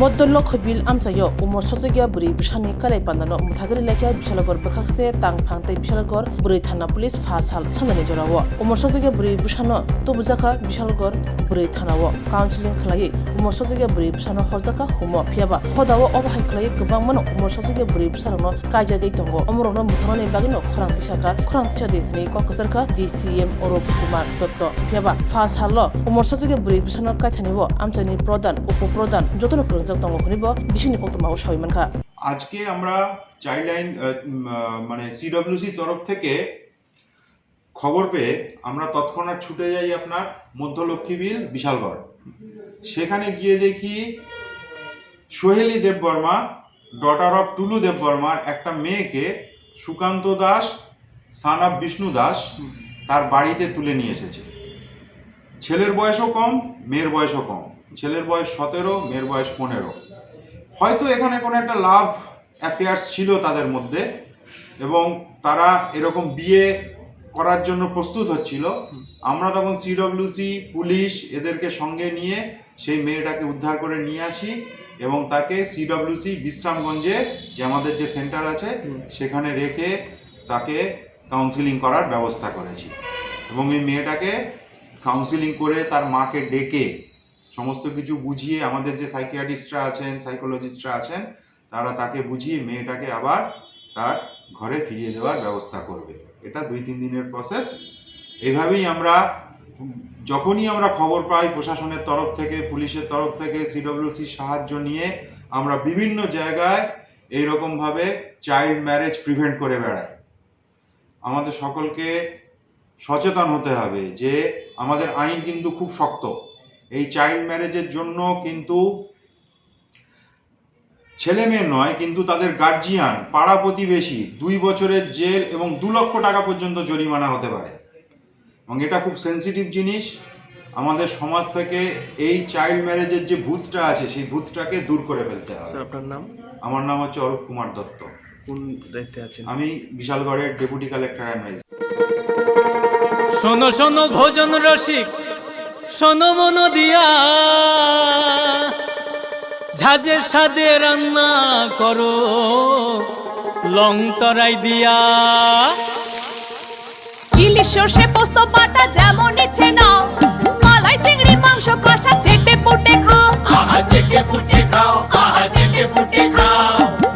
Modollo khobil amsayo umor sosegia buri bishani kalai pandano muthagri lekya bishalagor bakhaste tang phangte bishalagor buri thana police fasal sanani jorawo umor sosegia buri bishano to bujaka bishalagor buri thanawo counseling khlai umor sosegia buri bishano horjaka humo phiaba khodawo obahai khlai gobang mano umor sosegia buri bisharano kajagei tongo umorono muthangani bagino khorang tisade nei kokasarka DCM Orup Kumar Dotto phiaba fasalo umor sosegia buri bishano kaithaniwo amchani prodan upoprodan jotono আজকে আমরা Childline মানে CWC তরফ থেকে খবর পেয়ে আমরা তৎক্ষণাৎ ছুটে যাই আপনার মধ্য লক্ষ্মীবিল বিশালগড়। সেখানে গিয়ে দেখি সোহেলি দেববর্মা ডটার অফ টুলু দেববর্মার একটা মেয়েকে সুকান্ত দাস সান অফ বিষ্ণু দাস তার বাড়িতে তুলে নিয়ে এসেছে। ছেলের বয়সও কম, মেয়ের বয়সও কম। ছেলের বয়স 17, মেয়ের বয়স 15। হয়তো এখানে কোনো একটা লাভ অ্যাফেয়ার্স ছিল তাদের মধ্যে এবং তারা এরকম বিয়ে করার জন্য প্রস্তুত হচ্ছিল। আমরা তখন সিডব্লিউসি পুলিশ এদেরকে সঙ্গে নিয়ে সেই মেয়েটাকে উদ্ধার করে নিয়ে আসি এবং তাকে সিডব্লিউসি বিশ্রামগঞ্জে যে আমাদের যে সেন্টার আছে সেখানে রেখে তাকে কাউন্সিলিং করার ব্যবস্থা করেছি এবং এই মেয়েটাকে কাউন্সিলিং করে তার মাকে ডেকে সমস্ত কিছু বুঝিয়ে আমাদের যে সাইকিয়াট্রিস্টরা আছেন, সাইকোলজিস্টরা আছেন, তারা তাকে বুঝিয়ে মেয়েটাকে আবার তার ঘরে ফিরিয়ে দেওয়ার ব্যবস্থা করবে। এটা 2-3 দিনের প্রসেস। এইভাবেই আমরা যখনই আমরা খবর পাই প্রশাসনের তরফ থেকে, পুলিশের তরফ থেকে, সিডব্লিউসির সাহায্য নিয়ে আমরা বিভিন্ন জায়গায় এইরকমভাবে চাইল্ড ম্যারেজ প্রিভেন্ট করে বেড়াই। আমাদের সকলকে সচেতন হতে হবে যে আমাদের আইন কিন্তু খুব শক্ত। এই চাইল্ড ম্যারেজের জন্য কিন্তু ছেলে মেয়ে নয়, কিন্তু তাদের গার্জিয়ান, পাড়া প্রতিবেশী 2 বছরের জেল এবং 2 লক্ষ টাকা পর্যন্ত জরিমানা হতে পারে এবং এটা খুব সেন্সিটিভ জিনিস। আমাদের সমাজ থেকে এই চাইল্ড ম্যারেজের যে ভূতটা আছে সেই ভূতটাকে দূর করে ফেলতে হবে। আপনার নাম? আমার নাম হচ্ছে অরূপ কুমার দত্ত। কোন দায়িত্বে আছেন? আমি বিশালগড়ের ডেপুটি কালেক্টর অ্যাডভাইজার। শোনো শোনো ভোজন রসিক, শোনো মন দিয়া, ঝাঁঝের স্বাদে রান্না করো লং তরাই দিয়া। ইলিশ সর্ষে পোস্ত বাটা যেমন ইচ্ছে নাও, মালাই চিংড়ি মাংস কষা চেটে পুটে খাও, আহা চেটে পুটে খাও, আহা চেটে পুটে খাও।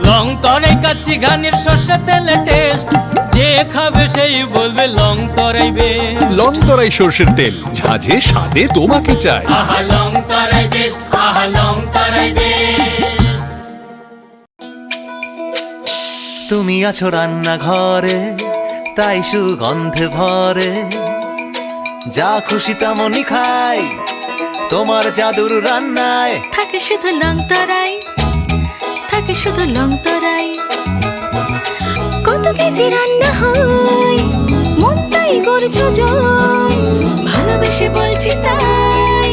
লং তরাই কাচ্চি ঘানির সর্ষে তেলে টেস্ট, যে খাবে সেই বলবে লং তরাই বেস্ট। লং তরাই সর্ষের তেল, ঝাঁঝে স্বাদে তোমাকে চাই। আহা লং তরাই বেস্ট, আহা লং তরাই বেস্ট। তুমি আছো রান্নাঘরে, তাই সুগন্ধে ভরে, যা খুশি তেমনই খাই, তোমার জাদুর রান্নায় থাকে শুধু লং তরাই, থাকে শুধু লং তরাই। কত কেজি রান্না হয়, মনটাই করছো জয়, ভালোবেসে বলছি তাই,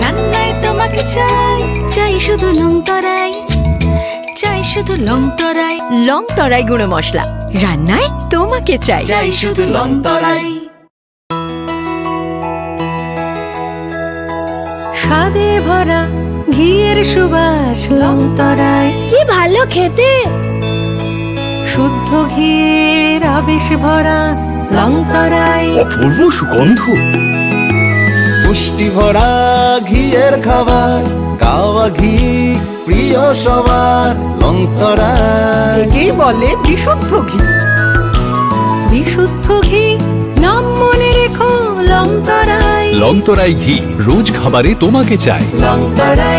রান্নায় তোমাকে চাই, চাই শুধু লং তরাই, চাই শুধু লং তরাই। লং তরাই গুঁড়ো মশলা, রান্নায় তোমাকে চাই, চাই শুধু লং তরাই। স্বাদে ভরা ঘিয়ের সুবাস লং তরাই, কি ভালো খেতে, শুদ্ধ ঘিয়ের আবেশ ভরা লং তরাই, অপূর্ব সুগন্ধ, পুষ্টি ভরা ঘিয়ের খাবার, গাওয়া ঘি প্রিয় সবার, লং তরাই একেই বলে বিশুদ্ধ ঘি। বিশুদ্ধ ঘি নাম মনে রেখো লং তরাই, লং তরাই ঘি রোজ খাবারে তোমাকে চাই। লং তরাই।